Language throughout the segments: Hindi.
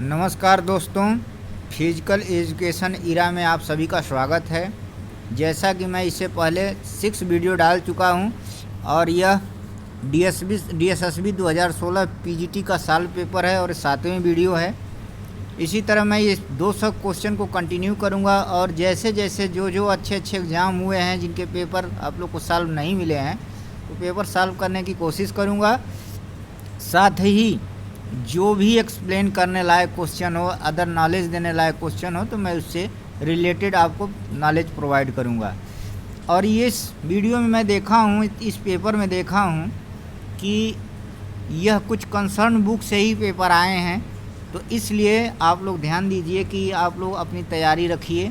नमस्कार दोस्तों, फिजिकल एजुकेशन इरा में आप सभी का स्वागत है। जैसा कि मैं इससे पहले 6 वीडियो डाल चुका हूं और यह DSSB 2016 पीजीटी का साल पेपर है और 7वें वीडियो है। इसी तरह मैं ये 200 क्वेश्चन को कंटिन्यू करूंगा और जैसे जैसे जो अच्छे एग्ज़ाम हुए हैं जिनके पेपर आप लोग को सॉल्व नहीं मिले हैं तो पेपर सॉल्व करने की कोशिश करूँगा। साथ ही जो भी एक्सप्लेन करने लायक क्वेश्चन हो, अदर नॉलेज देने लायक क्वेश्चन हो तो मैं उससे रिलेटेड आपको नॉलेज प्रोवाइड करूंगा। और ये इस वीडियो में मैं देखा हूँ, इस पेपर में देखा हूँ कि यह कुछ कंसर्न बुक से ही पेपर आए हैं, तो इसलिए आप लोग ध्यान दीजिए कि आप लोग अपनी तैयारी रखिए।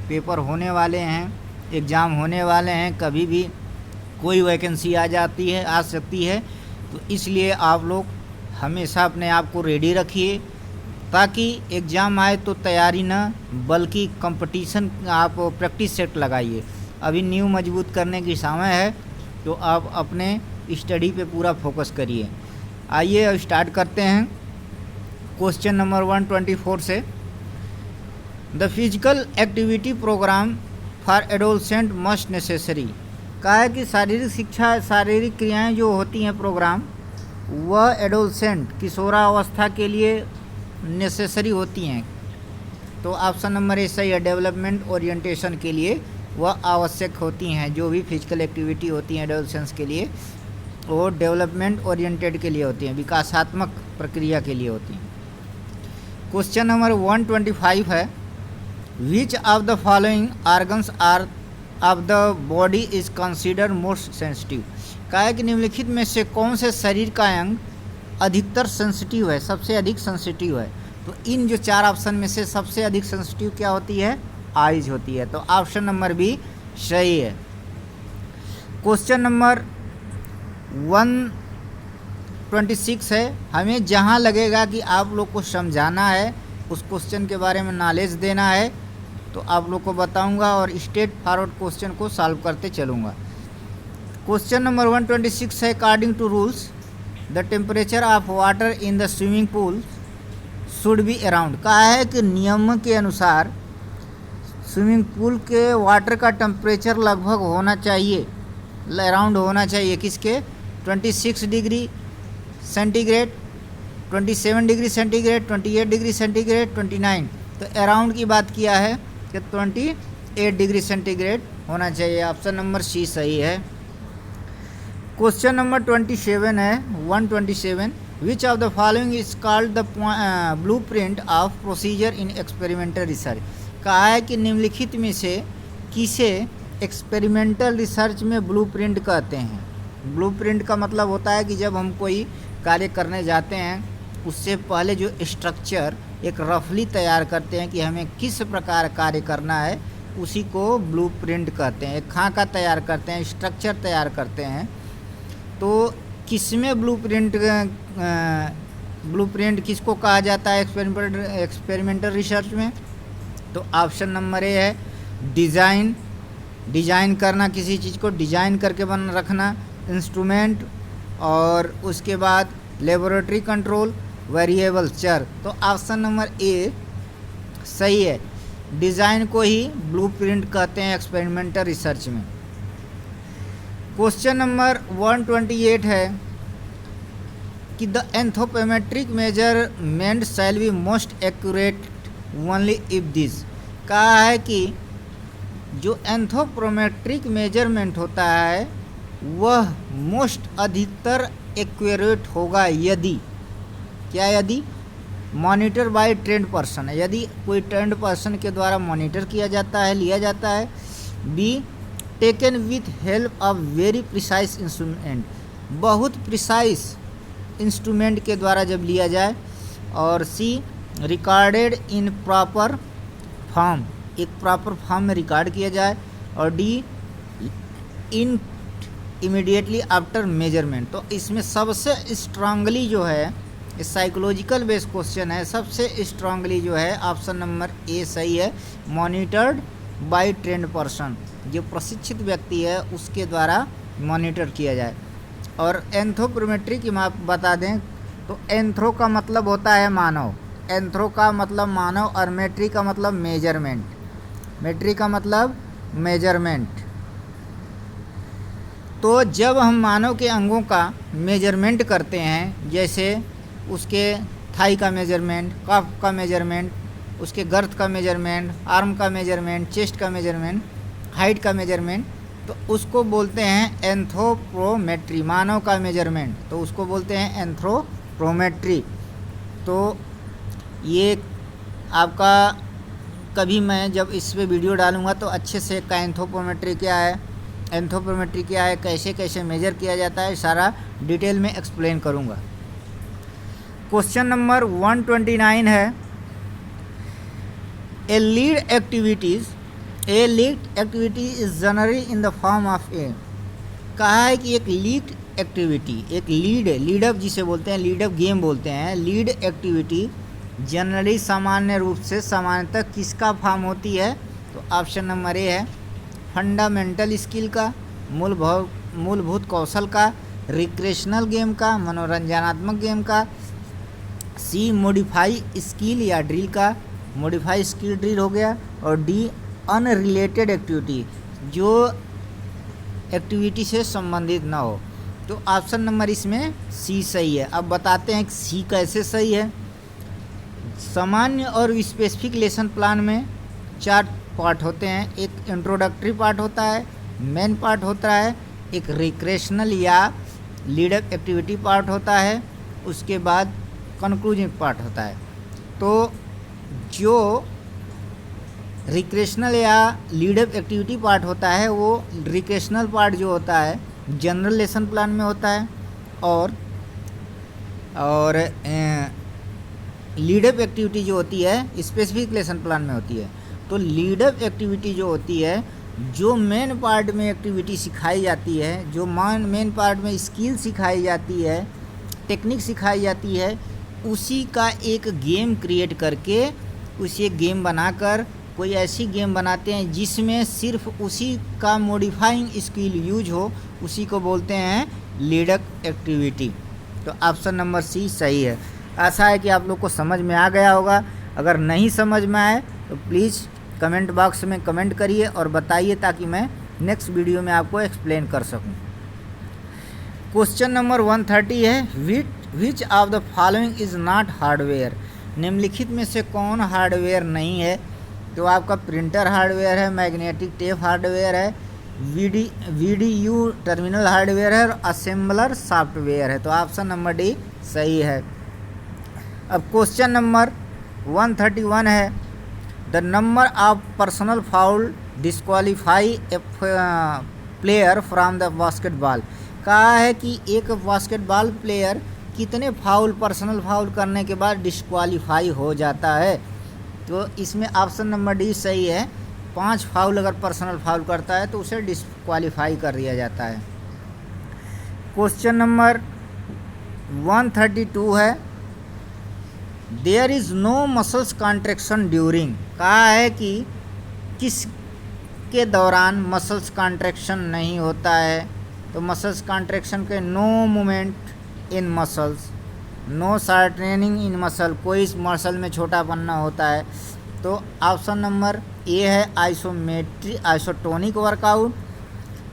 पेपर होने वाले हैं, एग्ज़ाम होने वाले हैं, कभी भी कोई वैकेंसी आ सकती है, तो इसलिए आप लोग हमेशा अपने आप को रेडी रखिए ताकि एग्ज़ाम आए तो तैयारी ना बल्कि कंपटीशन आप प्रैक्टिस सेट लगाइए। अभी न्यू मजबूत करने की समय है, तो आप अपने स्टडी पे पूरा फोकस करिए। आइए अब स्टार्ट करते हैं क्वेश्चन नंबर 124 से। The physical activity program for adolescent must necessary. कहा है कि शारीरिक शिक्षा, शारीरिक क्रियाएं जो होती हैं प्रोग्राम, वह एडोलसेंट किशोरावस्था के लिए नेसेसरी होती हैं। तो ऑप्शन नंबर ए सही है। डेवलपमेंट ओरिएंटेशन के लिए वह आवश्यक होती हैं। जो भी फिजिकल एक्टिविटी होती हैं एडोलसेंस के लिए वो डेवलपमेंट ओरिएंटेड के लिए होती हैं, विकासात्मक प्रक्रिया के लिए होती हैं। क्वेश्चन नंबर 125 है, which of the following organs are of the body is considered most sensitive. कहा है कि निम्नलिखित में से कौन से शरीर का अंग अधिकतर सेंसिटिव है, सबसे अधिक सेंसिटिव है। तो इन जो 4 ऑप्शन में से सबसे अधिक सेंसिटिव क्या होती है? आइज होती है। तो ऑप्शन नंबर बी सही है। क्वेश्चन नंबर 126 है, हमें जहां लगेगा कि आप लोग को समझाना है, उस क्वेश्चन के बारे में नॉलेज देना है, तो आप लोग को बताऊंगा और स्ट्रेट फॉरवर्ड क्वेश्चन को सॉल्व करते चलूँगा। क्वेश्चन नंबर 126 है, according to rules the temperature of water in the swimming pool should be around. कहा है कि नियम के अनुसार स्विमिंग पूल के वाटर का टेम्परेचर लगभग होना चाहिए, अराउंड होना चाहिए किसके? 26 degree centigrade, 27 degree centigrade, 28 degree centigrade, 29। तो अराउंड की बात किया है कि 28 डिग्री सेंटीग्रेड होना चाहिए। ऑप्शन नंबर सी सही है। क्वेश्चन नंबर 27 है, 127, विच of the following is called the blueprint of procedure in experimental research. कहा है कि निम्नलिखित में से किसे एक्सपेरिमेंटल रिसर्च में ब्लूप्रिंट कहते हैं। ब्लूप्रिंट का मतलब होता है कि जब हम कोई कार्य करने जाते हैं उससे पहले जो स्ट्रक्चर एक रफली तैयार करते हैं कि हमें किस प्रकार कार्य करना है, उसी को ब्लूप्रिंट कहते हैं। एक खाका तैयार करते हैं, स्ट्रक्चर तैयार करते हैं। तो किसमें ब्लूप्रिंट किसको कहा जाता है एक्सपेरिमेंटल रिसर्च में? तो ऑप्शन नंबर ए है डिज़ाइन करना, किसी चीज़ को डिज़ाइन करके बन रखना, इंस्ट्रूमेंट, और उसके बाद लेबोरेटरी कंट्रोल, वेरिएबल चर। तो ऑप्शन नंबर ए सही है। डिज़ाइन को ही ब्लूप्रिंट कहते हैं एक्सपेरिमेंटल रिसर्च में। क्वेश्चन नंबर 128 है कि the anthropometric measurement shall be most accurate only if this. कहा है कि जो एंथ्रोपोमेट्रिक मेजरमेंट होता है वह मोस्ट अधिकतर एक्यूरेट होगा यदि, क्या यदि? मॉनिटर बाय ट्रेंड पर्सन, यदि कोई ट्रेंड पर्सन के द्वारा मॉनिटर किया जाता है, लिया जाता है। Be taken with help of very precise instrument, बहुत प्रिसाइज इंस्ट्रूमेंट के द्वारा जब लिया जाए। और सी रिकॉर्डेड इन प्रॉपर फॉर्म, एक प्रॉपर फॉर्म में रिकॉर्ड किया जाए। और डी इन इमीडिएटली आफ्टर मेजरमेंट। तो इसमें सबसे स्ट्रांगली जो है, साइकोलॉजिकल बेस्ड क्वेश्चन है, सबसे स्ट्रांगली जो है ऑप्शन नंबर ए सही है। मॉनिटर्ड बाय ट्रेंड पर्सन, जो प्रशिक्षित व्यक्ति है उसके द्वारा मॉनिटर किया जाए। और एंथ्रोपोमेट्री की हम आप बता दें तो एंथ्रो का मतलब होता है मानव, एंथ्रो का मतलब मानव और मेट्री का मतलब मेजरमेंट। मेट्री का मतलब मेजरमेंट। तो जब हम मानव के अंगों का मेजरमेंट करते हैं, जैसे उसके थाई का मेजरमेंट, कफ का मेजरमेंट, उसके गर्थ का मेजरमेंट, आर्म का मेजरमेंट, चेस्ट का मेजरमेंट, हाइट का मेजरमेंट, तो उसको बोलते हैं एंथ्रोपोमेट्री। मानव का मेजरमेंट तो उसको बोलते हैं एंथ्रोपोमेट्री। तो ये आपका कभी मैं जब इस पे वीडियो डालूंगा तो अच्छे से एंथ्रोपोमेट्री क्या है, एंथ्रोपोमेट्री क्या है, कैसे कैसे मेजर किया जाता है, सारा डिटेल में एक्सप्लेन करूंगा। क्वेश्चन नंबर 129 है, a lead activity is generally in the form of a. कहा है कि एक लीड एक्टिविटी, एक लीड अप जिसे बोलते हैं, लीड अप गेम बोलते हैं, लीड एक्टिविटी जनरली सामान्य रूप से सामान्यतः किसका फॉर्म होती है? तो ऑप्शन नंबर ए है फंडामेंटल स्किल का, मूलभूत कौशल का, रिक्रेशनल गेम का, मनोरंजनात्मक गेम का, सी मॉडिफाई स्किल या ड्रिल का, मॉडिफाई स्किल ड्रिल हो गया, और डी अनरिलेटेड एक्टिविटी, जो एक्टिविटी से संबंधित ना हो। तो ऑप्शन नंबर इसमें सी सही है। अब बताते हैं कि सी कैसे सही है। सामान्य और स्पेसिफिक लेसन प्लान में 4 पार्ट होते हैं। एक इंट्रोडक्टरी पार्ट होता है, मेन पार्ट होता है, एक रिक्रेशनल या लीडअप एक्टिविटी पार्ट होता है, उसके बाद कंक्लूजिव पार्ट होता है। तो जो रिक्रेशनल या लीडअप एक्टिविटी पार्ट होता है, वो रिक्रेशनल पार्ट जो होता है जनरल लेसन प्लान में होता है, और लीडअप एक्टिविटी जो होती है स्पेसिफिक लेसन प्लान में होती है। तो लीडअप एक्टिविटी जो होती है, जो मेन पार्ट में एक्टिविटी सिखाई जाती है, जो मेन पार्ट में स्किल सिखाई जाती है, टेक्निक सिखाई जाती है, उसी का एक गेम क्रिएट करके, उसी एक गेम बनाकर कोई ऐसी गेम बनाते हैं जिसमें सिर्फ उसी का मॉडिफाइंग स्किल यूज हो, उसी को बोलते हैं लीडअप एक्टिविटी। तो ऑप्शन नंबर सी सही है। आशा है कि आप लोग को समझ में आ गया होगा। अगर नहीं समझ में आए तो प्लीज़ कमेंट बॉक्स में कमेंट करिए और बताइए, ताकि मैं नेक्स्ट वीडियो में आपको एक्सप्लेन कर सकूं। क्वेश्चन नंबर 130 है, which of the following is not hardware. निम्नलिखित में से कौन हार्डवेयर नहीं है? तो आपका प्रिंटर हार्डवेयर है, मैग्नेटिक टेप हार्डवेयर है, VDU टर्मिनल हार्डवेयर है, और असेंबलर सॉफ्टवेयर है। तो ऑप्शन नंबर डी सही है। अब क्वेश्चन नंबर 131 है, the number of personal foul disqualify A player from the basketball. कहा है कि एक बास्केटबॉल प्लेयर कितने फाउल, पर्सनल फाउल करने के बाद डिस्क्वालीफाई हो जाता है? तो इसमें ऑप्शन नंबर डी सही है। 5 फाउल अगर पर्सनल फाउल करता है तो उसे डिस्क्वालीफाई कर दिया जाता है। क्वेश्चन नंबर 132 है, there is no muscles contraction during. कहा है कि किस के दौरान मसल्स कॉन्ट्रैक्शन नहीं होता है? तो मसल्स कॉन्ट्रैक्शन के no movement in muscles, no shortening in muscle, कोई इस मसल में छोटा पन्ना होता है। तो ऑप्शन नंबर ए है आइसोटोनिक वर्कआउट,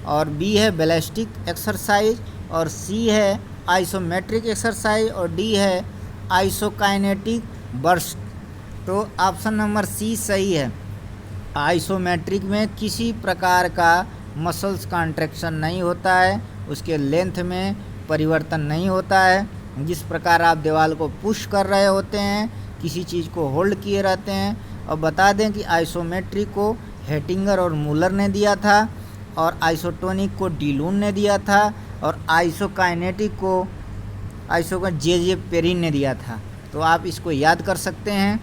और बी है बैलिस्टिक एक्सरसाइज, और सी है आइसोमेट्रिक एक्सरसाइज, और डी है आइसोकाइनेटिक बर्स्ट। तो ऑप्शन नंबर सी सही है। आइसोमेट्रिक में किसी प्रकार का मसल्स कॉन्ट्रैक्शन नहीं होता है, उसके लेंथ में परिवर्तन नहीं होता है। जिस प्रकार आप दीवार को पुश कर रहे होते हैं, किसी चीज़ को होल्ड किए रहते हैं। और बता दें कि आइसोमेट्रिक को हेटिंगर और मूलर ने दिया था, और आइसोटोनिक को डीलून ने दिया था, और आइसोकाइनेटिक को जे पेरिन ने दिया था। तो आप इसको याद कर सकते हैं।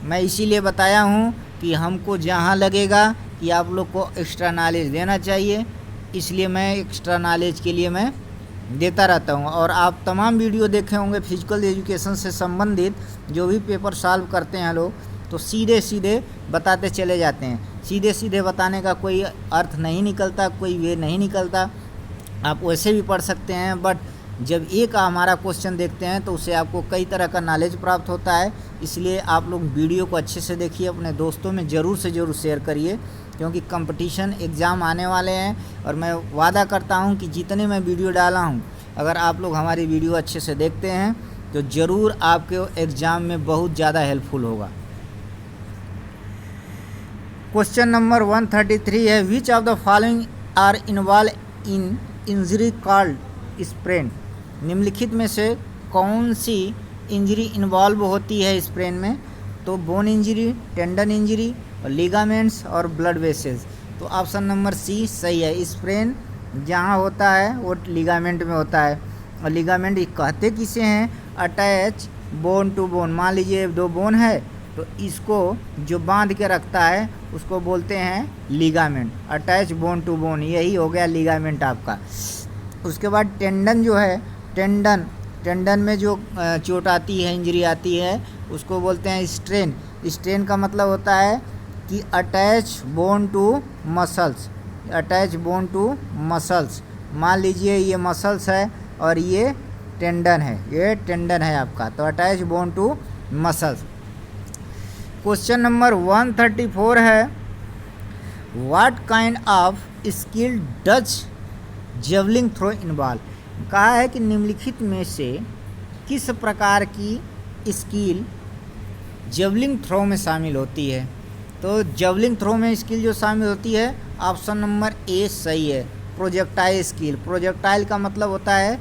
मैं इसीलिए बताया हूँ कि हमको जहाँ लगेगा कि आप लोग को एक्स्ट्रा नॉलेज देना चाहिए, इसलिए मैं एक्स्ट्रा नॉलेज के लिए मैं देता रहता हूँ। और आप तमाम वीडियो देखे होंगे फिजिकल एजुकेशन से संबंधित, जो भी पेपर सॉल्व करते हैं लोग, तो सीधे सीधे बताते चले जाते हैं। सीधे सीधे बताने का कोई अर्थ नहीं निकलता, कोई वे नहीं निकलता। आप वैसे भी पढ़ सकते हैं, बट जब एक हमारा क्वेश्चन देखते हैं तो उससे आपको कई तरह का नॉलेज प्राप्त होता है। इसलिए आप लोग वीडियो को अच्छे से देखिए, अपने दोस्तों में ज़रूर से ज़रूर शेयर करिए, क्योंकि कंपटीशन एग्ज़ाम आने वाले हैं और मैं वादा करता हूं कि जितने मैं वीडियो डाला हूं, अगर आप लोग हमारी वीडियो अच्छे से देखते हैं तो ज़रूर आपके एग्ज़ाम में बहुत ज़्यादा हेल्पफुल होगा। क्वेश्चन नंबर 133 है, which of the following are involve in injury called sprain. निम्नलिखित में से कौन सी इंजरी इन्वॉल्व होती है स्प्रेन में? तो bone injury, tendon injury, ligaments और ब्लड वेसल्स। तो ऑप्शन नंबर सी सही है। स्प्रेन जहाँ होता है वो लिगामेंट में होता है, और लिगामेंट कहते किसे हैं? Attach bone to bone. मान लीजिए दो बोन है तो इसको जो बांध के रखता है उसको बोलते हैं ligament, attach bone to bone, यही हो गया लिगामेंट आपका। उसके बाद टेंडन जो है, टेंडन में जो चोट आती है, इंजरी आती है, उसको बोलते हैं स्ट्रेन। स्ट्रेन का मतलब होता है कि attach bone to muscles, attach bone to muscles. मान लीजिए ये मसल्स है और ये टेंडन है, ये टेंडन है आपका, तो attach bone to muscles. Question number 134 है, what kind of skill does javelin throw involve. कहा है कि निम्नलिखित में से किस प्रकार की स्किल जेवलिंग थ्रो में शामिल होती है? तो जेवलिंग थ्रो में स्किल जो शामिल होती है, ऑप्शन नंबर ए सही है, प्रोजेक्टाइल स्किल। प्रोजेक्टाइल का मतलब होता है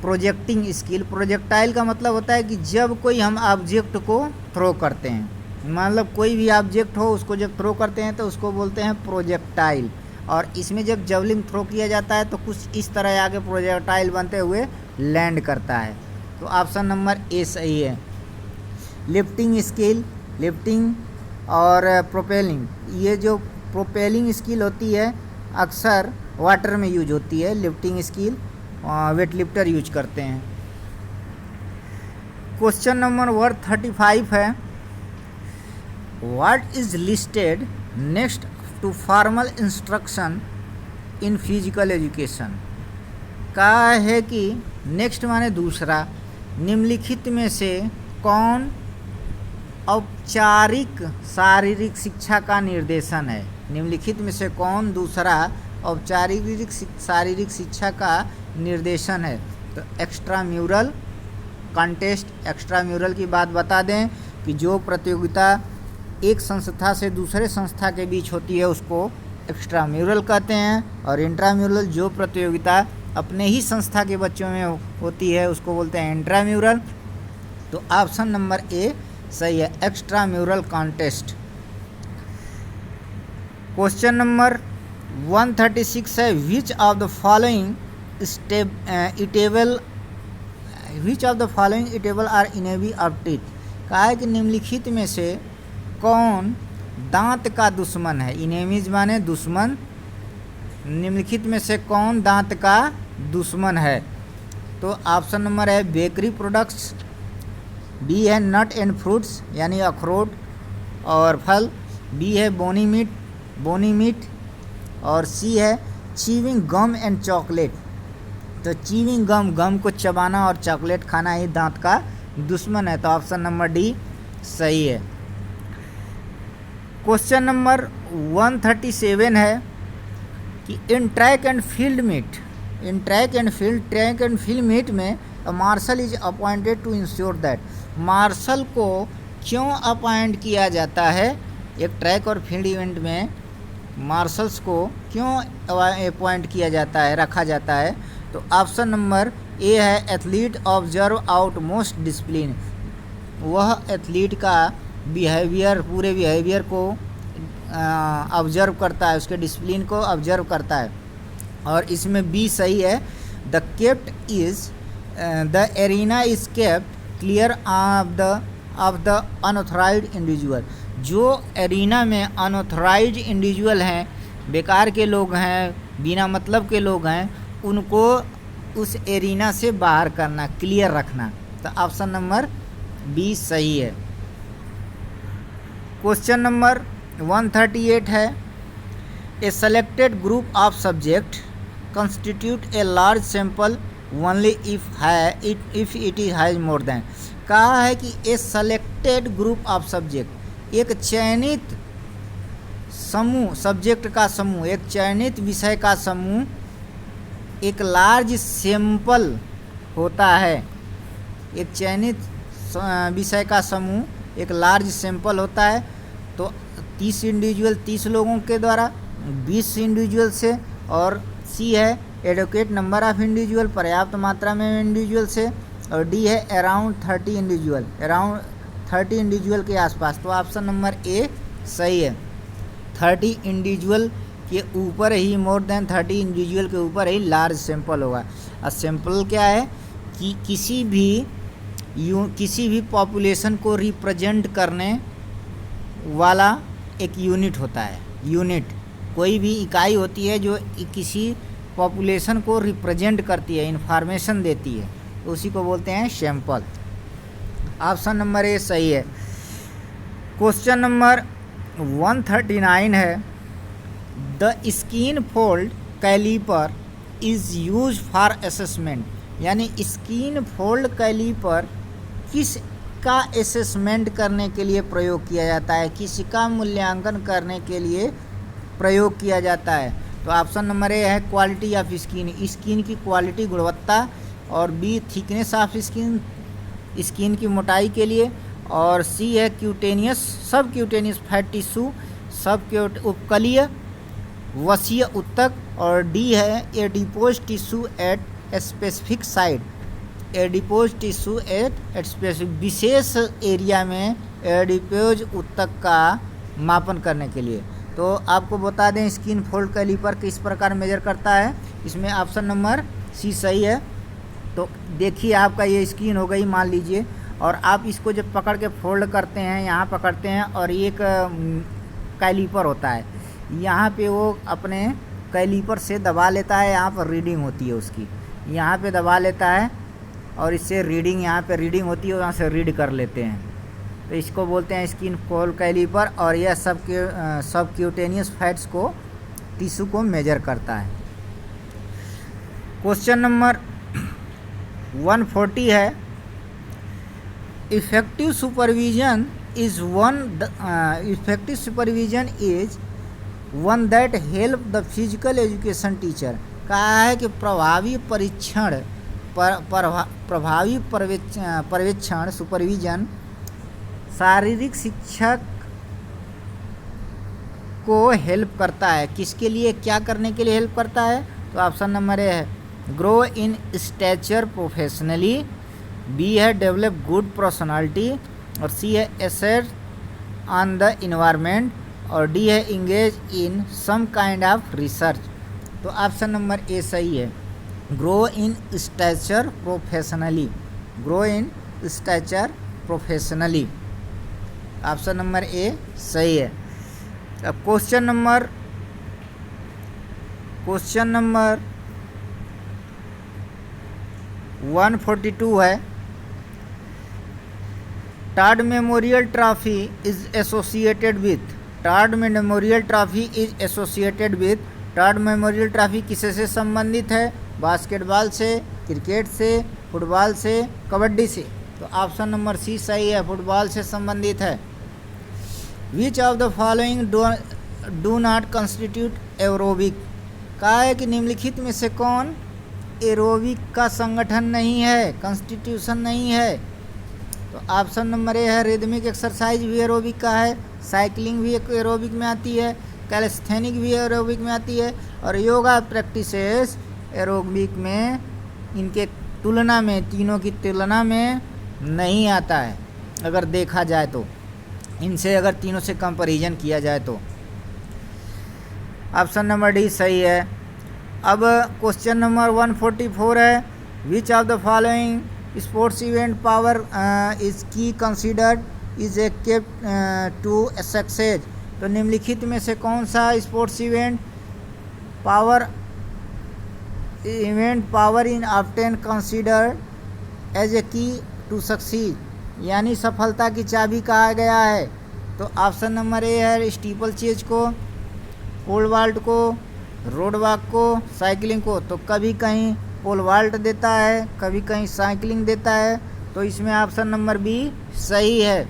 प्रोजेक्टिंग स्किल। प्रोजेक्टाइल का मतलब होता है कि जब कोई हम ऑब्जेक्ट को थ्रो करते हैं, मतलब कोई भी ऑब्जेक्ट हो उसको जब थ्रो करते हैं तो उसको बोलते हैं प्रोजेक्टाइल। और इसमें जब जेवलिंग थ्रो किया जाता है तो कुछ इस तरह आगे प्रोजेक्टाइल बनते हुए लैंड करता है। तो ऑप्शन नंबर ए सही है। लिफ्टिंग स्किल, लिफ्टिंग और प्रोपेलिंग, ये जो प्रोपेलिंग स्किल होती है अक्सर वाटर में यूज होती है। Lifting skill weightlifter use करते हैं। क्वेश्चन नंबर 135 है, what is listed next to formal instruction in physical education. कहा है कि नेक्स्ट माने दूसरा, निम्नलिखित में से कौन औपचारिक शारीरिक शिक्षा का निर्देशन है? निम्नलिखित में से कौन दूसरा औपचारिक शारीरिक शिक्षा का निर्देशन है? तो extra mural contest. Extra mural की बात बता दें कि जो प्रतियोगिता एक संस्था से दूसरे संस्था के बीच होती है उसको एक्स्ट्रा म्यूरल कहते हैं, और इंट्रा म्यूरल जो प्रतियोगिता अपने ही संस्था के बच्चों में होती है उसको बोलते हैं इंट्रा म्यूरल। तो ऑप्शन नंबर ए सही है, extramural contest. Question number 136 है, which of the following eatable are enemy of teeth. कहा है कि निम्नलिखित में से कौन दांत का दुश्मन है? इनेमीज माने दुश्मन। निम्नलिखित में से कौन दांत का दुश्मन है? तो ऑप्शन नंबर है बेकरी प्रोडक्ट्स, बी है नट एंड फ्रूट्स यानी अखरोट और फल, बी है बोनी मीट, और सी है चीविंग गम एंड चॉकलेट। तो चीविंग गम को चबाना और चॉकलेट खाना ही दांत का दुश्मन है। तो ऑप्शन नंबर डी सही है। क्वेश्चन नंबर 137 है कि in track and field meet में marshal is appointed to ensure that. Marshal को क्यों अपॉइंट किया जाता है? एक ट्रैक और फील्ड इवेंट में मार्शल्स को क्यों अपॉइंट किया जाता है, रखा जाता है? तो ऑप्शन नंबर ए है athlete observe out most discipline. वह एथलीट का बिहेवियर, पूरे बिहेवियर को ऑब्जर्व करता है, उसके डिसिप्लिन को ऑब्जर्व करता है। और इसमें बी सही है, the arena is kept clear of the unauthorised individual. जो एरिना में अनऑथराइज्ड इंडिविजुअल हैं, बेकार के लोग हैं, बिना मतलब के लोग हैं, उनको उस एरिना से बाहर करना, क्लियर रखना। तो ऑप्शन नंबर बी सही है। क्वेश्चन नंबर 138 है, a selected group of subject constitute a large sample only if it is has more than. कहा है कि a selected group of subject, एक चयनित समूह, सब्जेक्ट का समूह, एक चयनित विषय का समूह एक लार्ज सैंपल होता है। एक चयनित विषय का समूह एक लार्ज सैंपल होता है। तो 30 इंडिविजुअल 30 लोगों के द्वारा, 20 इंडिविजुअल से, और सी है एडुकेट नंबर ऑफ इंडिविजुअल, पर्याप्त मात्रा में इंडिविजुअल से, और डी है अराउंड 30 इंडिविजुअल, अराउंड 30 इंडिविजुअल के आसपास। तो ऑप्शन नंबर ए सही है। 30 इंडिविजुअल के ऊपर ही, मोर देन 30 इंडिविजुअल के ऊपर ही लार्ज सैंपल होगा। और सैंपल क्या है कि किसी भी पॉपुलेशन को रिप्रेजेंट करने वाला एक यूनिट होता है। यूनिट कोई भी इकाई होती है जो किसी पॉपुलेशन को रिप्रेजेंट करती है, इंफॉर्मेशन देती है, तो उसी को बोलते हैं सैंपल। ऑप्शन नंबर ए सही है। क्वेश्चन नंबर 139 है, the skin fold caliper is use for assessment, यानी स्किन फोल्ड कैलिपर किसका असेसमेंट करने के लिए प्रयोग किया जाता है, किसका मूल्यांकन करने के लिए प्रयोग किया जाता है। तो ऑप्शन नंबर ए है क्वालिटी ऑफ स्किन, स्किन की क्वालिटी, गुणवत्ता, और B thickness of skin, skin की मोटाई के लिए, और सी है क्यूटेनियस, सब क्यूटेनियस फैट टिश्यू, सब उपकलीय वसीय उत्तक, और डी है adipose tissue at specific site, adipose tissue at specific, विशेष एरिया में एडिपोज उत्तक का मापन करने के लिए। तो आपको बता दें स्किन फोल्ड कैलिपर किस प्रकार मेजर करता है, इसमें ऑप्शन नंबर सी सही है। तो देखिए आपका ये स्किन हो गई मान लीजिए, और आप इसको जब पकड़ के फोल्ड करते हैं, यहाँ पकड़ते हैं, और एक कैलिपर होता है, यहाँ पे वो अपने कैलिपर से दबा लेता है, यहाँ पर रीडिंग होती है उसकी, यहाँ पे दबा लेता है और इससे रीडिंग, यहाँ पे रीडिंग होती है, वहाँ से रीड कर लेते हैं। तो इसको बोलते हैं स्किन फोल्ड कैलिपर, और यह सब क्यूटेनियस फैट्स को, टिश्यू को मेजर करता है। क्वेश्चन नंबर 140 है, effective supervision is one that help the physical education teacher. कहा है कि प्रभावी परीक्षण, प्रभावी पर्यवेक्षण, सुपरविजन शारीरिक शिक्षक को हेल्प करता है। किसके लिए, क्या करने के लिए हेल्प करता है? तो ऑप्शन नंबर ए है grow in stature professionally, B है डेवलप गुड पर्सनालिटी, और सी है एसेट ऑन द इन्वायरमेंट, और डी है engage in some kind of research. तो ऑप्शन नंबर ए सही है, grow in stature professionally, grow in stature professionally, option number A सही है। अब क्वेश्चन नंबर 142 है, Tod memorial trophy is associated with, Tod memorial trophy is associated with, Tod memorial trophy किसे से संबंधित है? बास्केटबॉल से, क्रिकेट से, फुटबॉल से, कबड्डी से। तो ऑप्शन नंबर सी सही है, फुटबॉल से संबंधित है। Which of the following do not constitute aerobic, कहा है कि निम्नलिखित में से कौन एरोबिक का संगठन नहीं है, कंस्टिट्यूशन नहीं है? तो ऑप्शन नंबर ए है रिदमिक एक्सरसाइज भी एरोबिक का है, साइकिलिंग भी एक एरोबिक में आती है, कैलिस्थेनिक भी एरोबिक में आती है, और योगा प्रैक्टिसेस एरोबिक में, इनके तुलना में, तीनों की तुलना में नहीं आता है अगर देखा जाए तो, इनसे अगर तीनों से कंपैरिजन किया जाए तो। ऑप्शन नंबर डी सही है। अब क्वेश्चन नंबर 144 है, which of the following sports event power is key considered is a kept to success. तो निम्नलिखित में से कौन सा sports event power in often considered as a key to succeed, यानी सफलता की चाबी कहा गया है? तो ऑप्शन नंबर ए है स्टीपल चेज को, पोल वॉल्ट को, रोड वॉक को, साइकिलिंग को। तो कभी कहीं पोल वाल्ट देता है, कभी कहीं साइकिलिंग देता है, तो इसमें ऑप्शन नंबर बी सही है।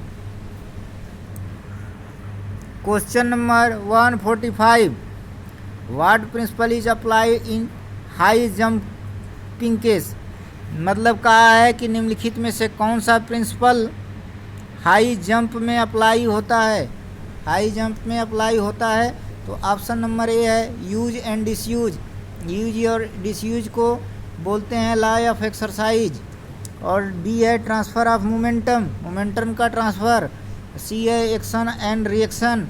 Question number 145, what principle is apply in high jumping case. मतलब कहा है कि निम्नलिखित में से कौन सा प्रिंसिपल हाई जंप में अप्लाई होता है। हाई जंप में अप्लाई होता है तो ऑप्शन नंबर ए है यूज एंड डिसयूज। यूज और डिसयूज को बोलते हैं लॉ ऑफ एक्सरसाइज। और बी है ट्रांसफ़र ऑफ मोमेंटम, मोमेंटम का ट्रांसफ़र। सी है एक्शन एंड रिएक्शन,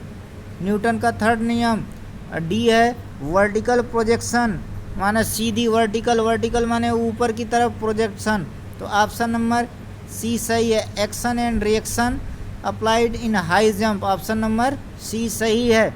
न्यूटन का थर्ड नियम। डी है वर्टिकल प्रोजेक्शन, माने सीधी वर्टिकल, वर्टिकल माने ऊपर की तरफ प्रोजेक्शन। तो ऑप्शन नंबर सी सही है, action and reaction applied in high jump, option number C सही है।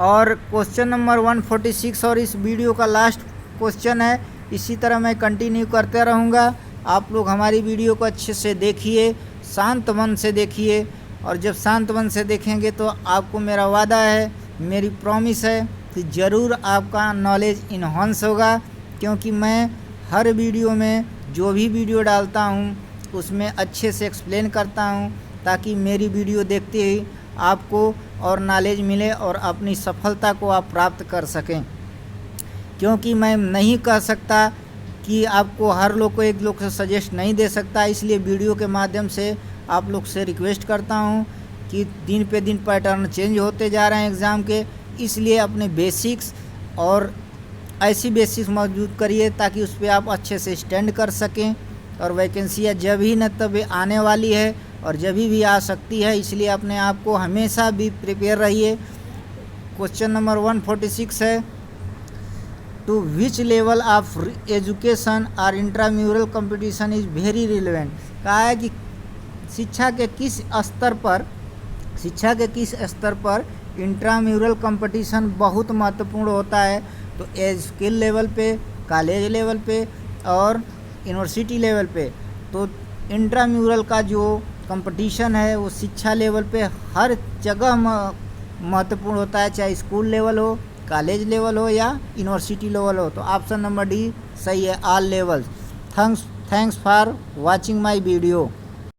और क्वेश्चन नंबर 146 और इस वीडियो का लास्ट क्वेश्चन है। इसी तरह मैं कंटिन्यू करते रहूँगा। आप लोग हमारी वीडियो को अच्छे से देखिए, शांत मन से देखिए, और जब शांत मन से देखेंगे तो आपको मेरा वादा है, मेरी प्रॉमिस है कि ज़रूर आपका नॉलेज इन्हांस होगा। क्योंकि मैं हर वीडियो में जो भी वीडियो डालता हूँ उसमें अच्छे से एक्सप्लेन करता हूँ, ताकि मेरी वीडियो देखते ही आपको और नॉलेज मिले और अपनी सफलता को आप प्राप्त कर सकें। क्योंकि मैं नहीं कह सकता कि आपको हर लोग को एक लोग से सजेस्ट नहीं दे सकता, इसलिए वीडियो के माध्यम से आप लोग से रिक्वेस्ट करता हूं कि दिन पे दिन पैटर्न चेंज होते जा रहे हैं एग्ज़ाम के, इसलिए अपने बेसिक्स और ऐसी बेसिक्स मौजूद करिए ताकि उस पर आप अच्छे से स्टैंड कर सकें। और वैकेंसियाँ जब ही न तब आने वाली है और जब भी आ सकती है, इसलिए अपने आप को हमेशा भी प्रिपेयर रहिए। क्वेश्चन नंबर 146 है, to which level of education और intramural competition is very relevant. कहा है कि शिक्षा के किस स्तर पर इंट्राम्यूरल कंपटीशन बहुत महत्वपूर्ण होता है। तो स्किल लेवल पे, कॉलेज लेवल पे और यूनिवर्सिटी लेवल पे। तो इंट्राम्यूरल का जो कंपटीशन है वो शिक्षा लेवल पे हर जगह महत्वपूर्ण होता है, चाहे स्कूल लेवल हो, कॉलेज लेवल हो या यूनिवर्सिटी लेवल हो। तो ऑप्शन नंबर डी सही है, all levels. Thanks for watching my video.